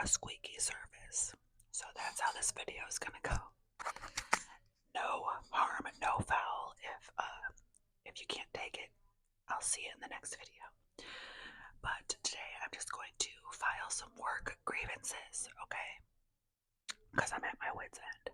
squeaky surface. So that's how this video is gonna go. No harm, no foul. If you can't take it, I'll see you in the next video. But today I'm just going to file some work grievances, okay? Because I'm at my wit's end.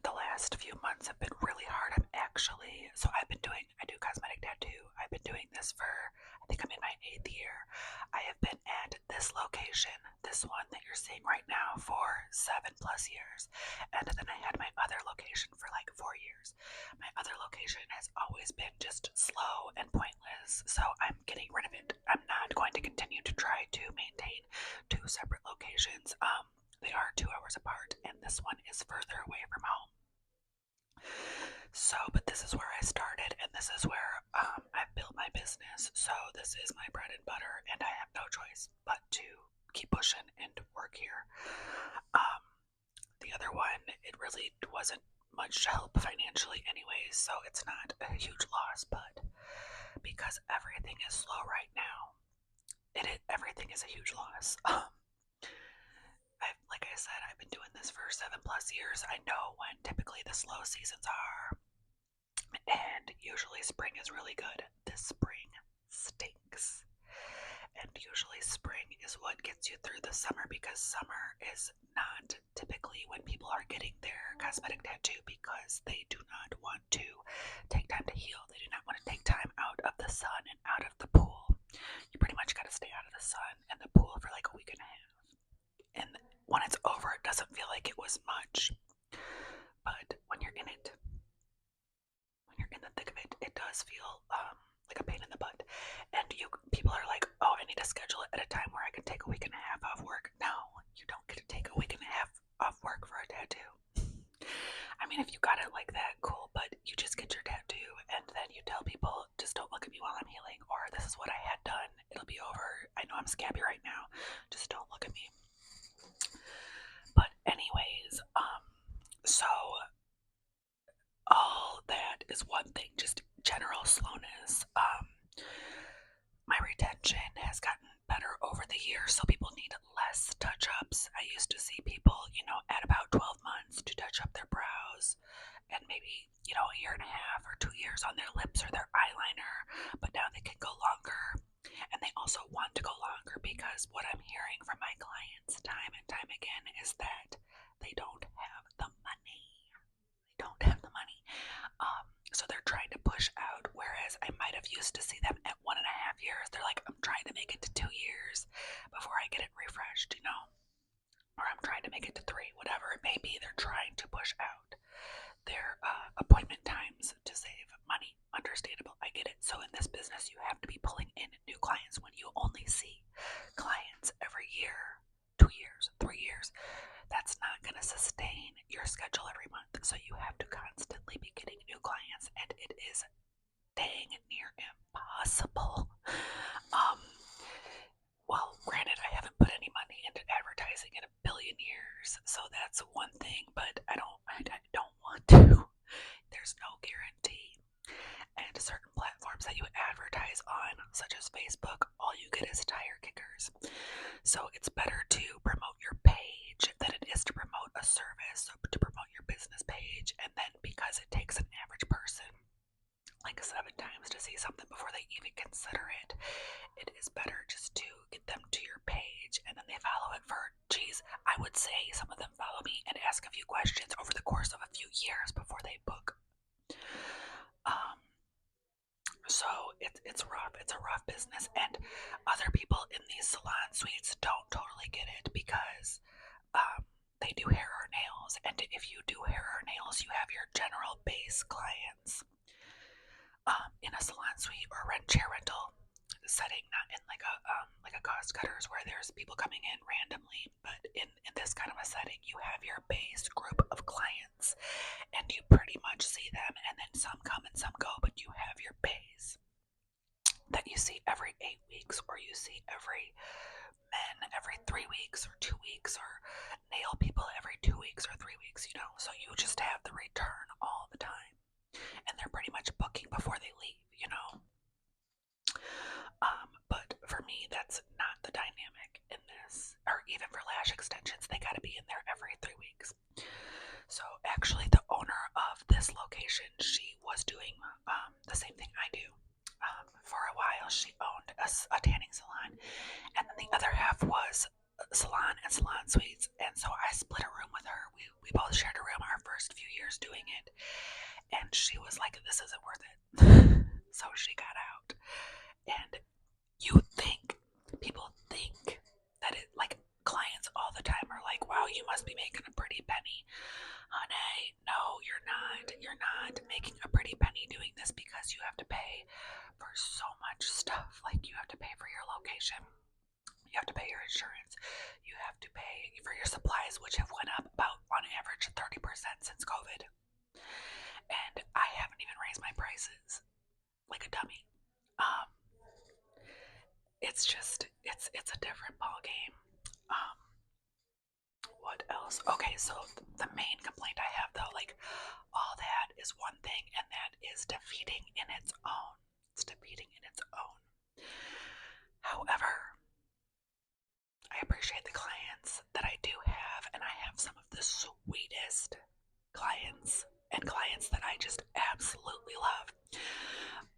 The last few months have been really hard. I do cosmetic tattoo. I've been doing this for, I think I'm in my 8th year. I have been at this location, this one that you're seeing right now, for 7+ years. And then I had my other location for like 4 years. My other location has always been just slow and pointless, so I'm getting rid of it. I'm not going to continue to try to maintain 2 separate locations. They are 2 hours apart, and this one is further away from home. So, but this is where I started, and this is where I've built my business. So this is my bread and butter, and I have no choice but to keep pushing and work here. The other one, it really wasn't much help financially anyways, so it's not a huge loss, but because everything is slow right now, everything is a huge loss. Like I said, I've been doing this for 7+ years. I know when typically the slow seasons are, and usually spring is really good. This spring stinks. And usually spring is what gets you through the summer, because summer is not typically when people are getting their cosmetic tattoo, because they do not want to take time to heal. They do not want to take time out of the sun and out of the pool. You pretty much got to stay out of the sun and the pool for like a week and a half. And when it's over, it doesn't feel like it was much. But when you're in it, when you're in the thick of it, it does feel like a pain in the butt. And people are like, oh, I need to schedule it at a time where I can take a week and a half off work. No, you don't get to take a week and a half off work for a tattoo. I mean, if you got it like that, cool, but you just get your tattoo and then you tell people, just don't look at me while I'm healing, or this is what I had done, it'll be over. I know I'm scabby right now, just don't look at me. But anyways, so all that is one thing, just general slowness. My retention has gotten better over the years, so people need less touch-ups. I used to see people, at about 12 months to touch up their brows, and maybe, a year and a half or 2 years on their lips or their eyeliner, but now they can go longer. And they also want to go longer because what I'm hearing from my clients time and time again is that they don't have the money. So they're trying to push out, whereas I might have used to see them at 1.5 years. They're like, I'm trying to make it to 2 years before I get it refreshed, or I'm trying to make it to 3, whatever it may be. They're trying to push out their appointment times to save money. Understandable, I get it. So in this business, you have to be pulling in new clients. When you only see clients every year, 2 years, 3 years, that's not going to sustain your schedule every month. So you have to constantly be getting new clients, and it is dang near impossible. Well, granted, I haven't put any money into advertising in a billion years, so that's one thing, but I don't want to. There's no guarantee. And certain platforms that you advertise on, such as Facebook, all you get is tire kickers. So it's better to promote your page than it is to promote a service, so to promote your business page. And then because it takes an average person like 7 times to see something before they even consider it, it is better just to get them to your page, and then they follow it for, I would say some of them follow me and ask a few questions over the course of a few years before they book. So it's rough. It's a rough business, and other people in these salon suites don't totally get it because they do hair or nails, and if you do hair or nails, you have your general base clients in a salon suite or chair rental setting, not in like a cost cutters where there's people coming in randomly, but in this kind of a setting, you have your base group of clients, and you pretty much see them, and then some come and some go, but you have your base that you see every 8 weeks, or you see every men every 3 weeks or 2 weeks, or nail people every 2 weeks or 3 weeks, so you just have the return all the time, and they're pretty much booking before they leave. But for me, that's a tanning salon, and then the other half was salon and salon suites. And so I split a room with her. We both shared a room our first few years doing it, and she was like, "This isn't worth it," so she got out. And people think that it, like, clients all the time are like, "Wow, you must be making a pretty penny." Honey, no, you're not. You're not making a pretty penny doing this because you have to pay for so much stuff. Like, you have to pay for your location, you have to pay your insurance, you have to pay for your supplies, which have went up about on average 30% since COVID. And I haven't even raised my prices like a dummy. Um, it's a different ball game. Um, what else? Okay, so the main complaint I have though, like, all that is one thing, and that is defeating in its own. It's defeating in its own. However, I appreciate the clients that I do have, and I have some of the sweetest clients and clients that I just absolutely love.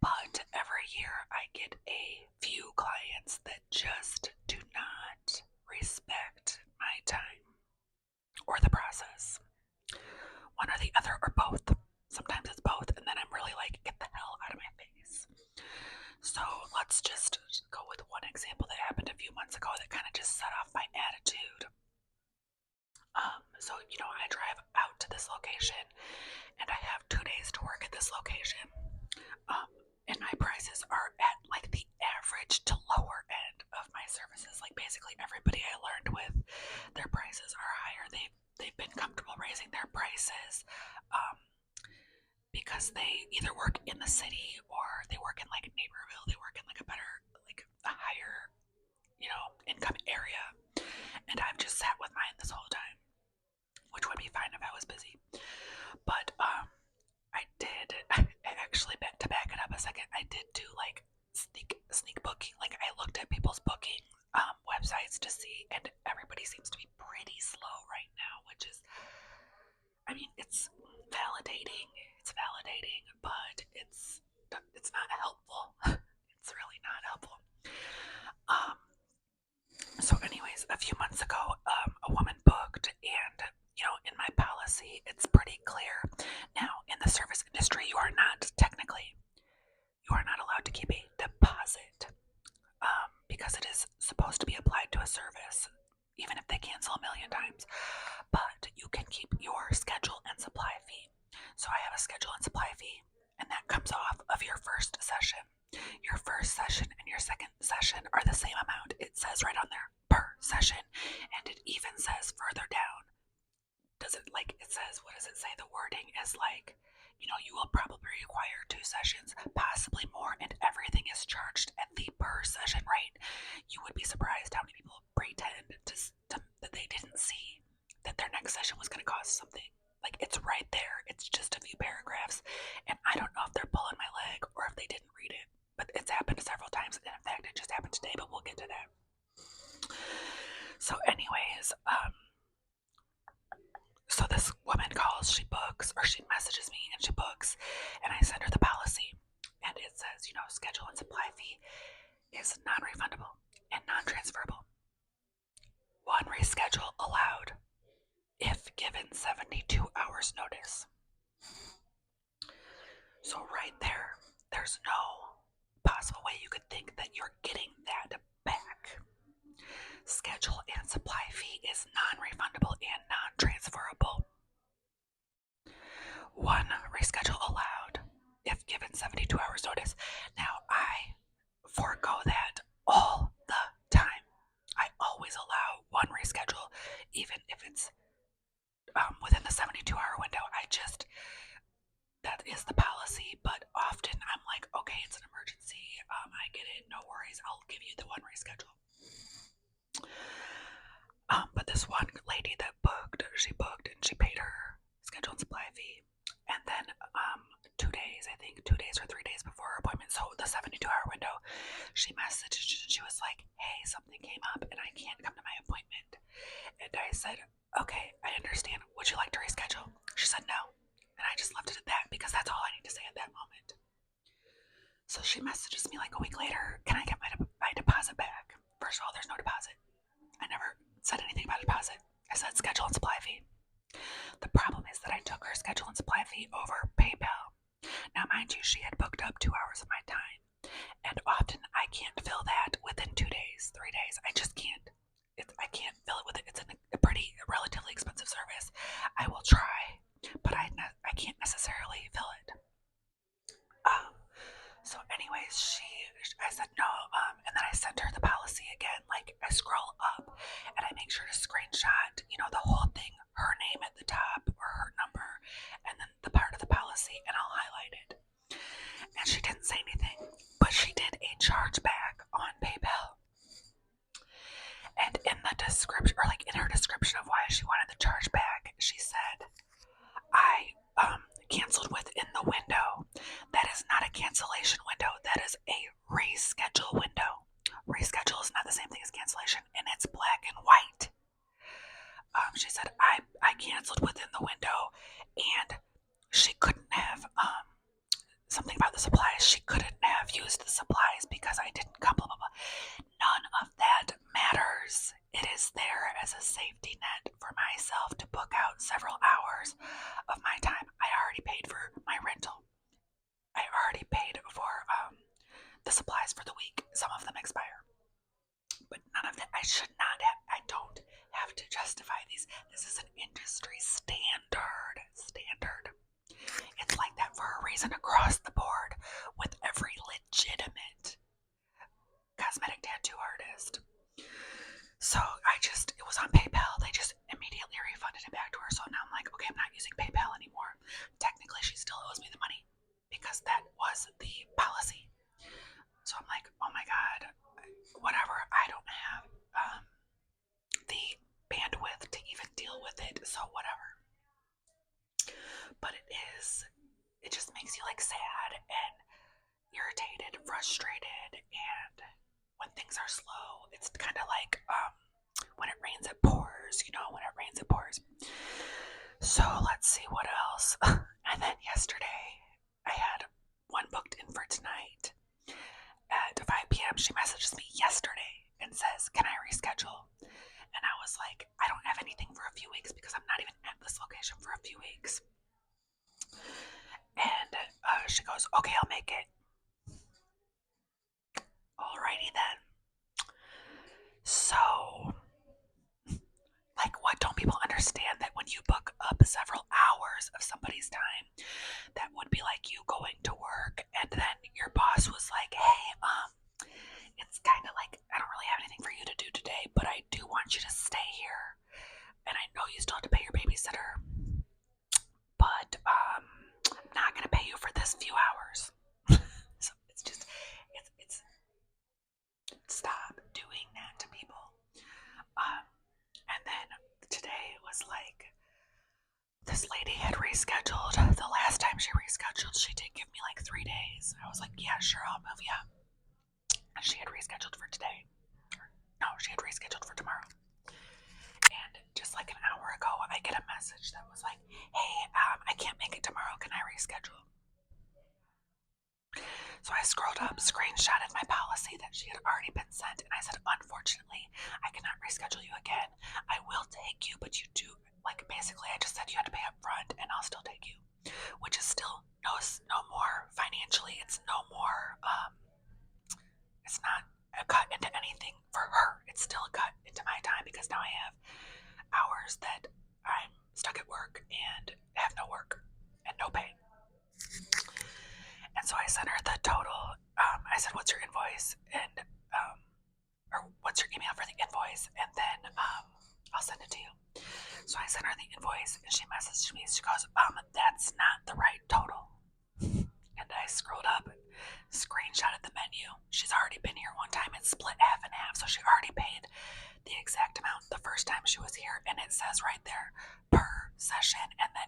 But every year I get a few clients that just do not respect my time or the process. One or the other, or both. Sometimes it's both, and then I'm really like, get the hell out of my face. So let's just go with one example that happened a few months ago that kind of just set off my attitude. So, I drive out to this location, and I have 2 days to work at this location. And my prices are at like the average to lower end of my services. Like, basically everybody I learned with, their prices are higher. They've been comfortable raising their prices because they either work in the city or they work in like Naperville. They work in like a better, like a higher, income area. And I've just sat with mine this whole time, which would be fine if I was busy. But I did actually, to back it up a second, I did do like sneak booking. Like, I looked at people's booking websites to see, and everybody seems to be pretty slow right now, which is, I mean, it's validating. It's validating, but it's not helpful. It's really not helpful. So anyways, a few months ago, a woman booked, and in my policy, it's pretty clear. Now, in the service industry, you are not allowed to keep a deposit because it is supposed to be applied to a service, even if they cancel a million times. But you can keep your schedule and supply fee. So I have a schedule and supply fee, and that comes off of your first session. Your first session and your second session are the same amount. It says right on there, per session, and it even says further down. It says, what does it say? The wording is like, you will probably require 2 sessions, possibly more, and everything is charged at the per session rate. You would be surprised how many people pretend that they didn't see that their next session was going to cost something. Like, it's right there. It's just a few paragraphs, and I don't know if they're pulling my leg or if they didn't read it, but it's happened several times, and in fact, it just happened today, but we'll get to that. So anyways, so this woman calls, she books, or she messages me and she books, and I send her the policy, and it says, schedule and supply fee is non-refundable and non-transferable. 1 reschedule allowed if given 72 hours notice. So right there, there's no possible way you could think that you're getting that back. Schedule and supply fee is non-refundable and non-transferable. 1 reschedule allowed if given 72 hours notice. Now, I forego that all the time. I always allow 1 reschedule, even if it's within the 72-hour window. That is the policy, but often I'm like, okay, it's an emergency. I get it, no worries. I'll give you the 1 reschedule. But this one lady that booked, she booked and she paid her schedule and supply fee. And then 2 days, I think 2 days or 3 days before her appointment, so the 72-hour window, she messaged and she was like, hey, something came up and I can't come to my appointment. And I said, okay, I understand. Would you like to reschedule? She said no. And I just left it at that because that's all I need to say at that moment. So she messages me like a week later, can I get my cosmetic tattoo artist. So it was on PayPal. They just immediately refunded it back to her. So now I'm like, okay, I'm not using PayPal anymore. Technically, she still owes me the money because that was the policy. So I'm like, oh my God, whatever. I don't have the bandwidth to even deal with it. So whatever. But it just makes you like sad and irritated, frustrated, and when things are slow, it's kind of like when it rains, it pours, when it rains, it pours. So let's see what else. And then yesterday, I had one booked in for tonight at 5 p.m. She messages me yesterday and says, can I reschedule? And I was like, I don't have anything for a few weeks because I'm not even at this location for a few weeks. And she goes, okay, I'll make it. Alrighty then. So, like, what don't people understand? That when you book up several hours of somebody's time, that would be like you going to work and then your boss was like, hey, it's kind of like, I don't really have anything for you to do today, but I do want you to stay here. And I know you still have to pay your babysitter, but I'm not going to pay you for this few hours. So it's stop doing that to people. And then today it was like, this lady had rescheduled. The last time she rescheduled, she did give me like 3 days. I was like, yeah, sure, I'll move you. And she had rescheduled for today. No, she had rescheduled for tomorrow. And just like an hour ago, I get a message that was like, hey, I can't make it tomorrow. Can I reschedule? So I scrolled up, screenshotted my policy that she had already been sent, and I said, unfortunately, I cannot reschedule you again. I will take you, but you do, like, basically I just said you had to pay up front and I'll still take you, which is still no more financially. It's no more, it's not a cut into anything for her. It's still a cut into my time because now I have hours that I'm stuck at work and have no work and no pay. And so I sent her the total. I said, what's your invoice? And, or what's your email for the invoice? And then I'll send it to you. So I sent her the invoice and she messaged me. She goes, that's not the right total. And I scrolled up and screenshotted the menu. She's already been here one time. It's split half and half. So she already paid the exact amount the first time she was here. And it says right there, per session. And then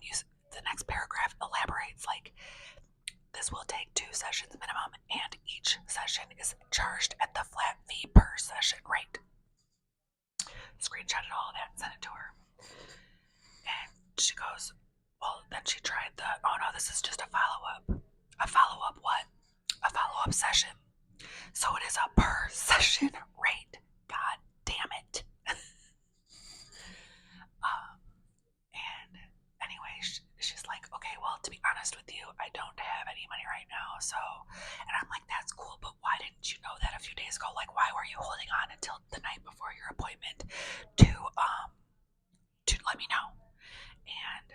the next paragraph elaborates like, this will take 2 sessions minimum, and each session is charged at the flat fee per session rate. Screenshotted all of that and sent it to her. And she goes, well, then she tried oh no, this is just a follow-up. A follow-up what? A follow-up session. So it is a per session rate. God damn it. And anyway, she's like, okay, well, to be honest with you, I don't have any money right now, so, and I'm like, that's cool, but why didn't you know that a few days ago? Like, why were you holding on until the night before your appointment to let me know? And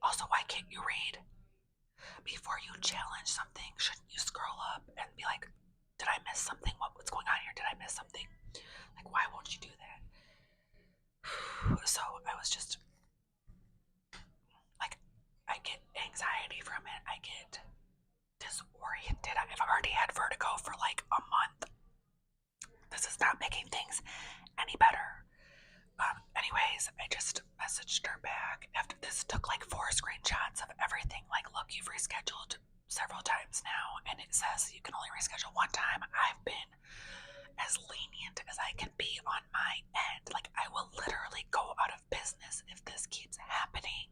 also, why can't you read? Before you challenge something, shouldn't you scroll up and be like, did I miss something? What's going on here? Did I miss something? Like, why won't you do that? So I was just like, I get anxiety from it. I get disoriented. I've already had vertigo for like a month. This is not making things any better. Anyways, I just messaged her back after this. Took like 4 screenshots of everything. Like, look, you've rescheduled several times now, and it says you can only reschedule one time. I've been as lenient as I can be on my end. Like, I will literally go out of business if this keeps happening.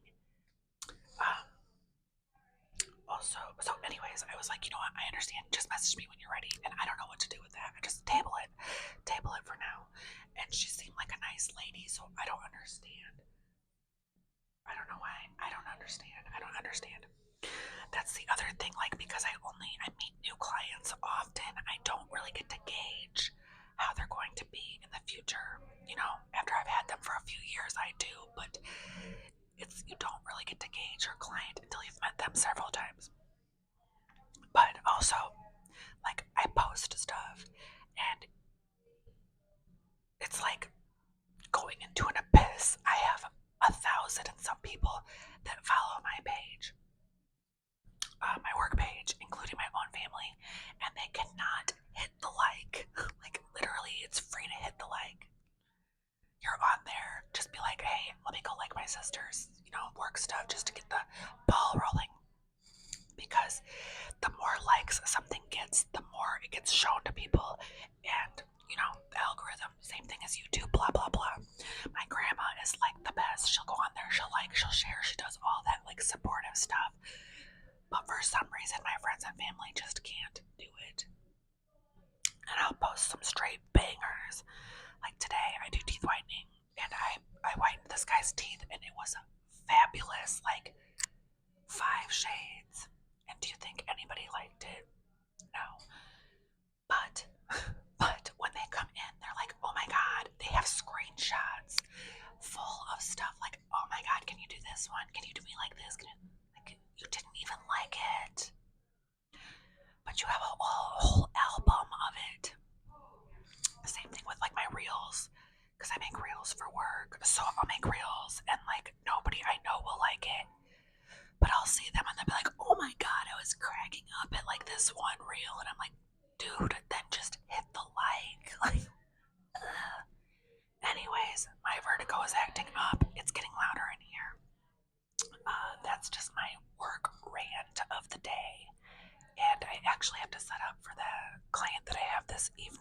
So anyways, I was like, you know what, I understand, just message me when you're ready, and I don't know what to do with that. I just table it for now. And she seemed like a nice lady, so I don't understand. I don't know why. I don't understand. That's the other thing, like, because I meet new clients often, I don't really get to gauge how they're going to be in the future. After I've had them for a few years, I do, but you don't really get to gauge your client until you've met them several times. But also, like, I post stuff people, and the algorithm, same thing as YouTube, blah blah blah. My grandma is like the best. She'll go on there, she'll share, she does all that like supportive stuff. But for some reason, my friends and family just can't do it. And I'll post some straight bangers. Like today, I do teeth whitening, and I whitened this guy's teeth, and it was fabulous, like 5 shades. And do you think anybody liked it? No. But when they come in, they're like, oh my god, they have screenshots full of stuff like, oh my god, can you do this one? Can you do me like this? You didn't even like it. But you have a whole album of it. Same thing with like my reels, because I make reels for work. So I'll make reels, and like nobody I know will like it. But I'll see them and they'll be like, oh my god, I was cracking up at like this one reel. And I'm like, dude, then just hit the like. Like, anyways, my vertigo is acting up. It's getting louder in here. That's just my work rant of the day. And I actually have to set up for the client that I have this evening.